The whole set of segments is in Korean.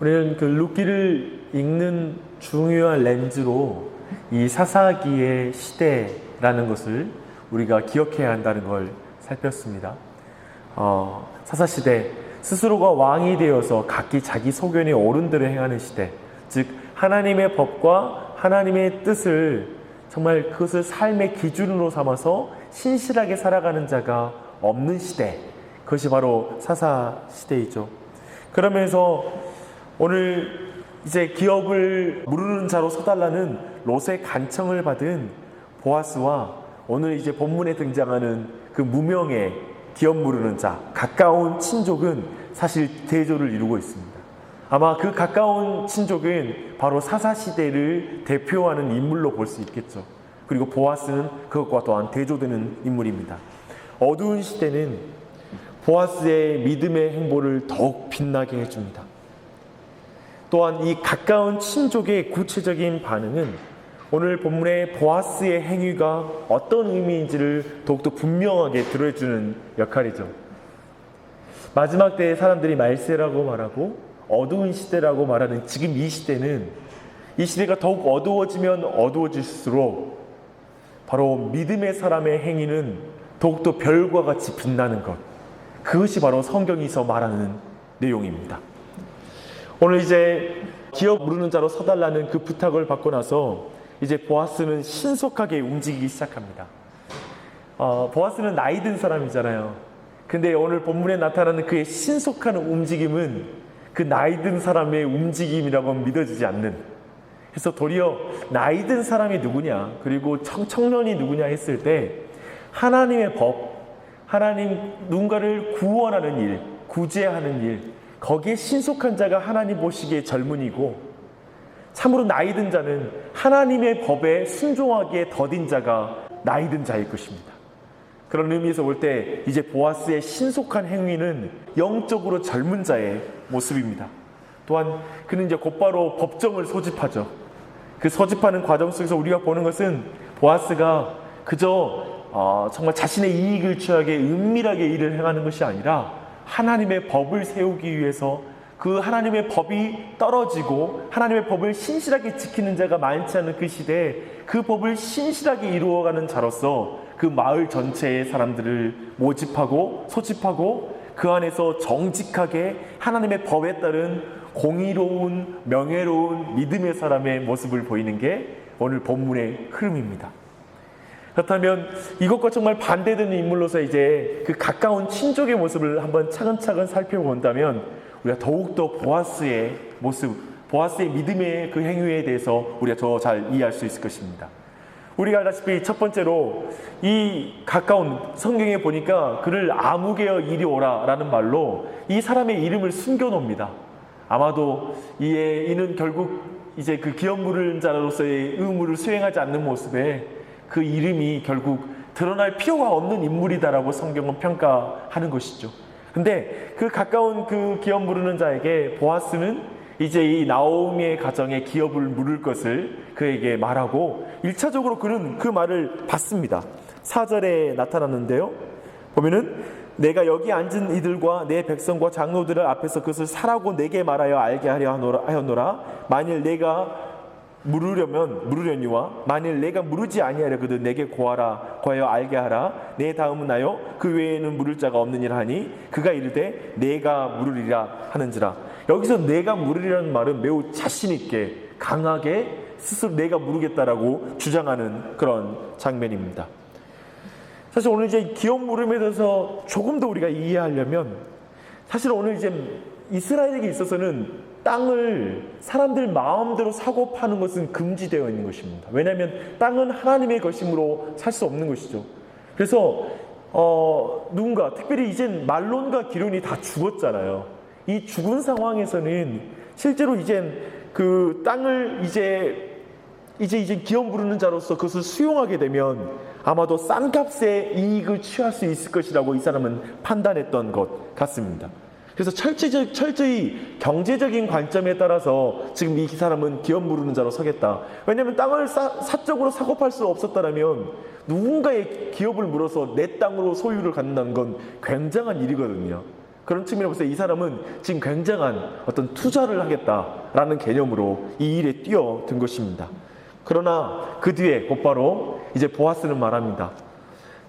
우리는 그 룻기를 읽는 중요한 렌즈로 이 사사기의 시대라는 것을 우리가 기억해야 한다는 걸 살폈습니다. 사사시대, 스스로가 왕이 되어서 각기 자기 소견의 어른들을 행하는 시대, 즉 하나님의 법과 하나님의 뜻을 정말 그것을 삶의 기준으로 삼아서 신실하게 살아가는 자가 없는 시대, 그것이 바로 사사시대이죠. 그러면서 오늘 이제 기업을 무르는 자로 서달라는 롯의 간청을 받은 보아스와 오늘 이제 본문에 등장하는 그 무명의 기업 무르는 자, 가까운 친족은 사실 대조를 이루고 있습니다. 아마 그 가까운 친족은 바로 사사시대를 대표하는 인물로 볼 수 있겠죠. 그리고 보아스는 그것과 또한 대조되는 인물입니다. 어두운 시대는 보아스의 믿음의 행보를 더욱 빛나게 해줍니다. 또한 이 가까운 친족의 구체적인 반응은 오늘 본문의 보아스의 행위가 어떤 의미인지를 더욱더 분명하게 들어주는 역할이죠. 마지막 때의 사람들이 말세라고 말하고 어두운 시대라고 말하는 지금 이 시대는, 이 시대가 더욱 어두워지면 어두워질수록 바로 믿음의 사람의 행위는 더욱더 별과 같이 빛나는 것, 그것이 바로 성경에서 말하는 내용입니다. 오늘 이제 기업 무르는 자로 서달라는 그 부탁을 받고 나서 이제 보아스는 신속하게 움직이기 시작합니다. 보아스는 나이 든 사람이잖아요. 근데 오늘 본문에 나타나는 그의 신속한 움직임은 그 나이 든 사람의 움직임이라고 믿어지지 않는, 그래서 도리어 나이 든 사람이 누구냐, 그리고 청년이 누구냐 했을 때 하나님의 법, 하나님 누군가를 구원하는 일, 구제하는 일, 거기에 신속한 자가 하나님 보시기에 젊은이고, 참으로 나이 든 자는 하나님의 법에 순종하기에 더딘 자가 나이 든 자일 것입니다. 그런 의미에서 볼 때 이제 보아스의 신속한 행위는 영적으로 젊은 자의 모습입니다. 또한 그는 이제 곧바로 법정을 소집하죠. 그 소집하는 과정 속에서 우리가 보는 것은 보아스가 그저 정말 자신의 이익을 취하게 은밀하게 일을 행하는 것이 아니라 하나님의 법을 세우기 위해서 그 하나님의 법이 떨어지고 하나님의 법을 신실하게 지키는 자가 많지 않은 그 시대에 그 법을 신실하게 이루어가는 자로서 그 마을 전체의 사람들을 모집하고 소집하고 그 안에서 정직하게 하나님의 법에 따른 공의로운 명예로운 믿음의 사람의 모습을 보이는 게 오늘 본문의 흐름입니다. 그렇다면 이것과 정말 반대되는 인물로서 이제 그 가까운 친족의 모습을 한번 차근차근 살펴본다면 우리가 더욱더 보아스의 모습, 보아스의 믿음의 그 행위에 대해서 우리가 더 잘 이해할 수 있을 것입니다. 우리가 알다시피 첫 번째로 이 가까운 성경에 보니까 그를 아무개여 이리 오라 라는 말로 이 사람의 이름을 숨겨놓습니다. 아마도 이는 결국 이제 그 기업 무르는 자로서의 의무를 수행하지 않는 모습에 그 이름이 결국 드러날 필요가 없는 인물이다라고 성경은 평가하는 것이죠. 근데 그 가까운 그 기업 무르는 자에게 보아스는 이제 이 나오미의 가정에 기업을 물을 것을 그에게 말하고 1차적으로 그는 그 말을 받습니다. 4절에 나타났는데요. 보면은 내가 여기 앉은 이들과 내 백성과 장로들을 앞에서 그것을 사라고 내게 말하여 알게 하려 하였노라. 만일 내가 물으려니와 만일 내가 물으지 아니하려거든 내게 구하여 알게 하라. 내 다음은 나요 그 외에는 물을 자가 없느니라 하니 그가 이르되 내가 물으리라 하는지라. 여기서 내가 물으리라는 말은 매우 자신 있게 강하게 스스로 내가 물으겠다라고 주장하는 그런 장면입니다. 사실 오늘 이제 기업 물음에 대해서 조금 더 우리가 이해하려면 사실 오늘 이제 이스라엘에게 있어서는 땅을 사람들 마음대로 사고 파는 것은 금지되어 있는 것입니다. 왜냐하면 땅은 하나님의 것이므로 살 수 없는 것이죠. 그래서 누군가 특별히 이젠 말론과 기론이 다 죽었잖아요. 이 죽은 상황에서는 실제로 이젠 그 땅을 이제 기업 부르는 자로서 그것을 수용하게 되면 아마도 싼 값에 이익을 취할 수 있을 것이라고 이 사람은 판단했던 것 같습니다. 그래서 철저히 경제적인 관점에 따라서 지금 이 사람은 기업 무르는 자로 서겠다. 왜냐하면 땅을 사적으로 사고 팔 수 없었다면 누군가의 기업을 물어서 내 땅으로 소유를 갖는다는 건 굉장한 일이거든요. 그런 측면에서 이 사람은 지금 굉장한 어떤 투자를 하겠다라는 개념으로 이 일에 뛰어든 것입니다. 그러나 그 뒤에 곧바로 이제 보아스는 말합니다.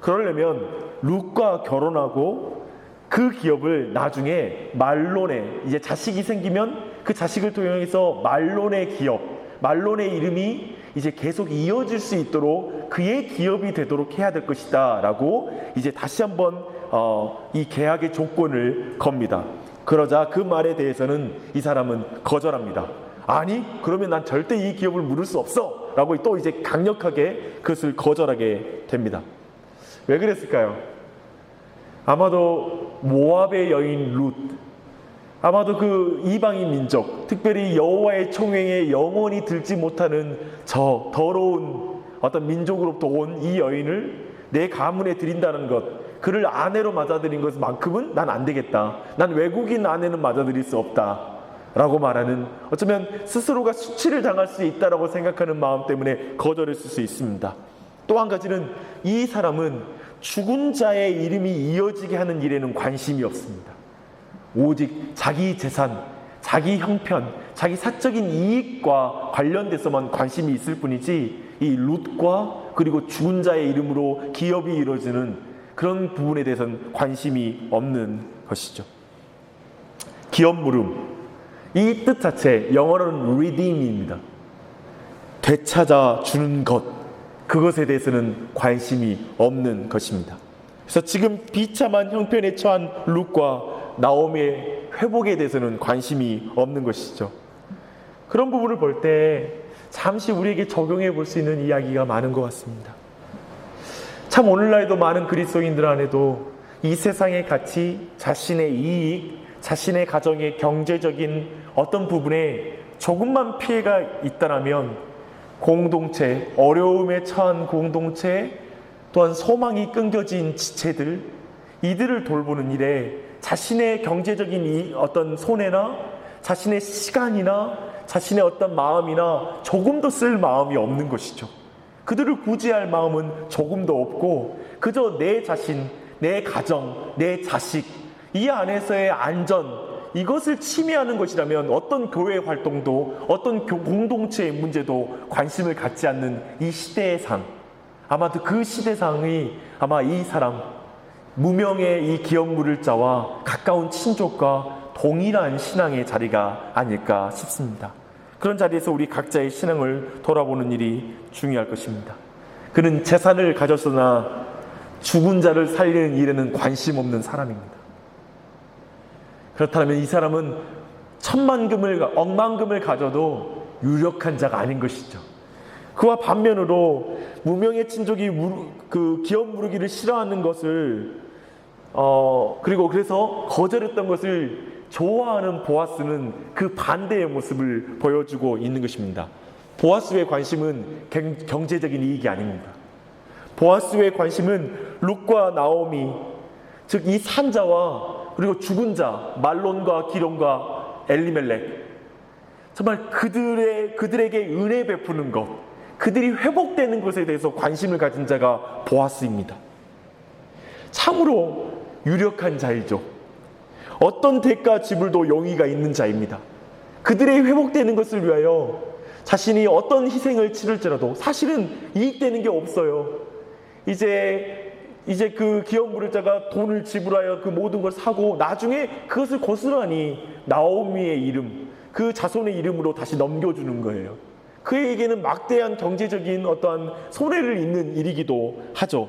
그러려면 룻과 결혼하고 그 기업을 나중에 말론의, 이제 자식이 생기면 그 자식을 통해서 말론의 기업, 말론의 이름이 이제 계속 이어질 수 있도록 그의 기업이 되도록 해야 될 것이다 라고 이제 다시 한번 이 계약의 조건을 겁니다. 그러자 그 말에 대해서는 이 사람은 거절합니다. 아니, 그러면 난 절대 이 기업을 물을 수 없어 라고 또 이제 강력하게 그것을 거절하게 됩니다. 왜 그랬을까요? 아마도 모압의 여인 룻, 아마도 그 이방인 민족, 특별히 여호와의 총회에 영원히 들지 못하는 저 더러운 어떤 민족으로부터 온 이 여인을 내 가문에 들인다는 것, 그를 아내로 맞아들인 것만큼은 난 안 되겠다. 난 외국인 아내는 맞아들일 수 없다 라고 말하는, 어쩌면 스스로가 수치를 당할 수 있다라고 생각하는 마음 때문에 거절했을 수 있습니다. 또 한 가지는 이 사람은 죽은 자의 이름이 이어지게 하는 일에는 관심이 없습니다. 오직 자기 재산, 자기 형편, 자기 사적인 이익과 관련돼서만 관심이 있을 뿐이지 이 룻과 그리고 죽은 자의 이름으로 기업이 이루어지는 그런 부분에 대해서는 관심이 없는 것이죠. 기업 물음, 이 뜻 자체 영어로는 redeem입니다. 되찾아 주는 것, 그것에 대해서는 관심이 없는 것입니다. 그래서 지금 비참한 형편에 처한 룻과 나오미의 회복에 대해서는 관심이 없는 것이죠. 그런 부분을 볼 때 잠시 우리에게 적용해 볼 수 있는 이야기가 많은 것 같습니다. 참 오늘날에도 많은 그리스도인들 안에도 이 세상의 가치, 자신의 이익, 자신의 가정의 경제적인 어떤 부분에 조금만 피해가 있다라면 공동체, 어려움에 처한 공동체, 또한 소망이 끊겨진 지체들, 이들을 돌보는 일에 자신의 경제적인 어떤 손해나 자신의 시간이나 자신의 어떤 마음이나 조금도 쓸 마음이 없는 것이죠. 그들을 구제할 마음은 조금도 없고 그저 내 자신, 내 가정, 내 자식, 이 안에서의 안전, 이것을 침해하는 것이라면 어떤 교회 활동도 어떤 공동체의 문제도 관심을 갖지 않는 이 시대의 상, 아마도 그 시대상이 아마 이 사람 무명의 이 기업 물을 자와 가까운 친족과 동일한 신앙의 자리가 아닐까 싶습니다. 그런 자리에서 우리 각자의 신앙을 돌아보는 일이 중요할 것입니다. 그는 재산을 가졌으나 죽은 자를 살리는 일에는 관심 없는 사람입니다. 그렇다면 이 사람은 억만금을 가져도 유력한 자가 아닌 것이죠. 그와 반면으로 무명의 친족이 그 기업 무르기를 싫어하는 것을 그리고 그래서 거절했던 것을 좋아하는 보아스는 그 반대의 모습을 보여주고 있는 것입니다. 보아스의 관심은 경제적인 이익이 아닙니다. 보아스의 관심은 룻과 나오미, 즉 이 산자와 그리고 죽은 자 말론과 기론과 엘리멜렉, 정말 그들에게 은혜 베푸는 것, 그들이 회복되는 것에 대해서 관심을 가진 자가 보아스입니다. 참으로 유력한 자이죠. 어떤 대가 지불도 용의가 있는 자입니다. 그들의 회복되는 것을 위하여 자신이 어떤 희생을 치를지라도 사실은 이익되는 게 없어요. 이제 그 기업 물을 자가 돈을 지불하여 그 모든 걸 사고 나중에 그것을 고스란히 나오미의 이름, 그 자손의 이름으로 다시 넘겨주는 거예요. 그에게는 막대한 경제적인 어떠한 손해를 입는 일이기도 하죠.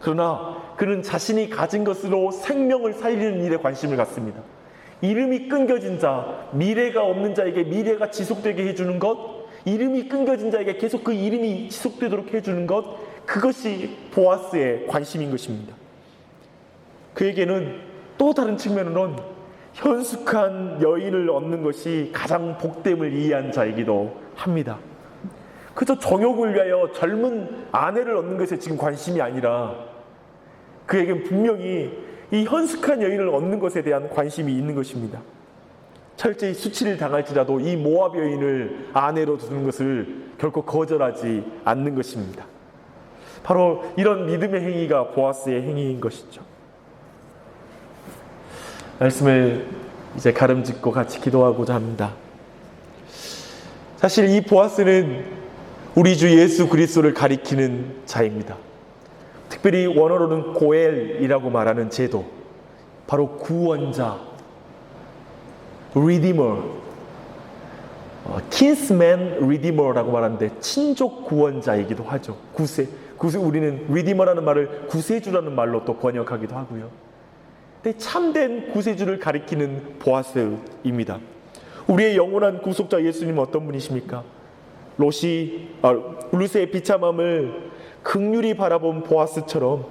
그러나 그는 자신이 가진 것으로 생명을 살리는 일에 관심을 갖습니다. 이름이 끊겨진 자, 미래가 없는 자에게 미래가 지속되게 해주는 것, 이름이 끊겨진 자에게 계속 그 이름이 지속되도록 해주는 것, 그것이 보아스의 관심인 것입니다. 그에게는 또 다른 측면으로는 현숙한 여인을 얻는 것이 가장 복됨을 이해한 자이기도 합니다. 그저 정욕을 위하여 젊은 아내를 얻는 것에 지금 관심이 아니라 그에겐 분명히 이 현숙한 여인을 얻는 것에 대한 관심이 있는 것입니다. 철저히 수치를 당할지라도 이 모압 여인을 아내로 두는 것을 결코 거절하지 않는 것입니다. 바로 이런 믿음의 행위가 보아스의 행위인 것이죠. 말씀을 이제 가름짓고 같이 기도하고자 합니다. 사실 이 보아스는 우리 주 예수 그리스도를 가리키는 자입니다. 특별히 원어로는 고엘이라고 말하는 제도, 바로 구원자, 리디머, kinsman redeemer라고 말하는데 친족 구원자이기도 하죠. 구세, 우리는 리디머라는 말을 구세주라는 말로 또 번역하기도 하고요. 근데 참된 구세주를 가리키는 보아스입니다. 우리의 영원한 구속자 예수님은 어떤 분이십니까? 루스의 비참함을 긍휼히 바라본 보아스처럼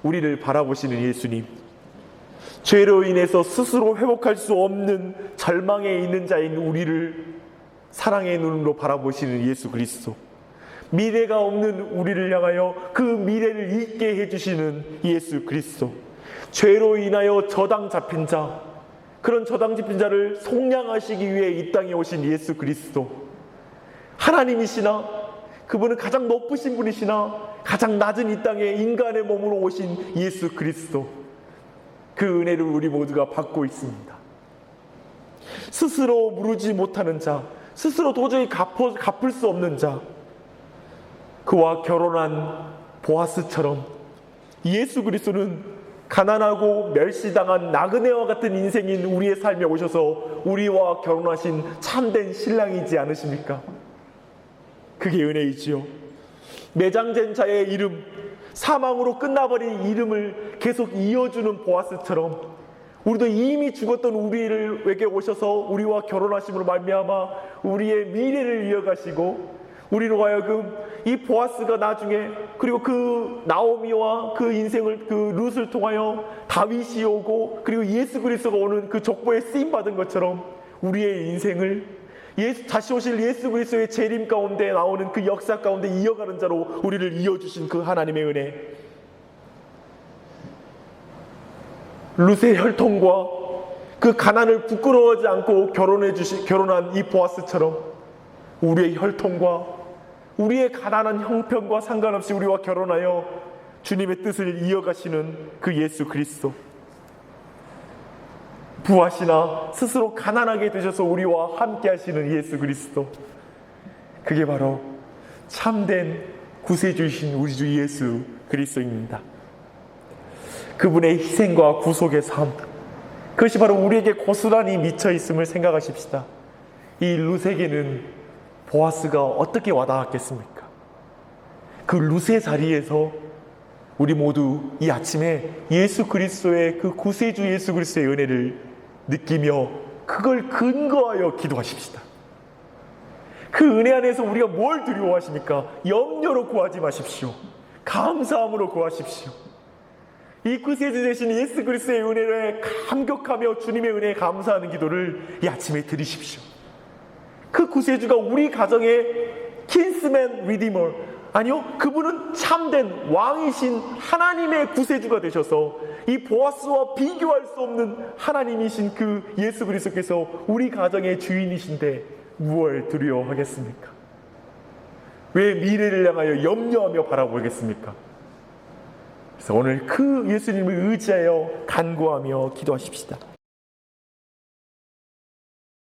우리를 바라보시는 예수님, 죄로 인해서 스스로 회복할 수 없는 절망에 있는 자인 우리를 사랑의 눈으로 바라보시는 예수 그리스도, 미래가 없는 우리를 향하여 그 미래를 있게 해주시는 예수 그리스도, 죄로 인하여 저당 잡힌 자, 그런 저당 잡힌 자를 속량하시기 위해 이 땅에 오신 예수 그리스도, 하나님이시나 그분은 가장 높으신 분이시나 가장 낮은 이 땅에 인간의 몸으로 오신 예수 그리스도, 그 은혜를 우리 모두가 받고 있습니다. 스스로 무르지 못하는 자, 스스로 도저히 갚을 수 없는 자, 그와 결혼한 보아스처럼 예수 그리스도는 가난하고 멸시당한 나그네와 같은 인생인 우리의 삶에 오셔서 우리와 결혼하신 참된 신랑이지 않으십니까? 그게 은혜이지요. 매장된 자의 이름, 사망으로 끝나버린 이름을 계속 이어주는 보아스처럼 우리도 이미 죽었던 우리에게 오셔서 우리와 결혼하심으로 말미암아 우리의 미래를 이어가시고, 우리로 하여금 이 보아스가 나중에, 그리고 그 나오미와 그 인생을, 그 룻을 통하여 다윗이 오고 그리고 예수 그리스도가 오는 그 족보에 쓰임받은 것처럼 우리의 인생을 다시 오실 예수 그리스도의 재림 가운데 나오는 그 역사 가운데 이어가는 자로 우리를 이어주신 그 하나님의 은혜, 룻의 혈통과 그 가난을 부끄러워하지 않고 결혼한 이 보아스처럼 우리의 혈통과 우리의 가난한 형편과 상관없이 우리와 결혼하여 주님의 뜻을 이어가시는 그 예수 그리스도, 부하시나 스스로 가난하게 되셔서 우리와 함께 하시는 예수 그리스도, 그게 바로 참된 구세주이신 우리 주 예수 그리스도입니다. 그분의 희생과 구속의 삶, 그것이 바로 우리에게 고스란히 미쳐 있음을 생각하십시다. 이 룻에게는 보아스가 어떻게 와닿았겠습니까? 그 룻의 자리에서 우리 모두 이 아침에 예수 그리스도의 그 구세주 예수 그리스도의 은혜를 느끼며 그걸 근거하여 기도하십시다. 그 은혜 안에서 우리가 뭘 두려워하십니까? 염려로 구하지 마십시오. 감사함으로 구하십시오. 이 구세주 되신 예수 그리스도의 은혜를 감격하며 주님의 은혜에 감사하는 기도를 이 아침에 드리십시오. 그 구세주가 우리 가정의 kinsman redeemer, 아니요, 그분은 참된 왕이신 하나님의 구세주가 되셔서 이 보아스와 비교할 수 없는 하나님이신 그 예수 그리스도께서 우리 가정의 주인이신데 무엇을 두려워하겠습니까? 왜 미래를 향하여 염려하며 바라보겠습니까? 그래서 오늘 그 예수님을 의지하여 간구하며 기도하십시다.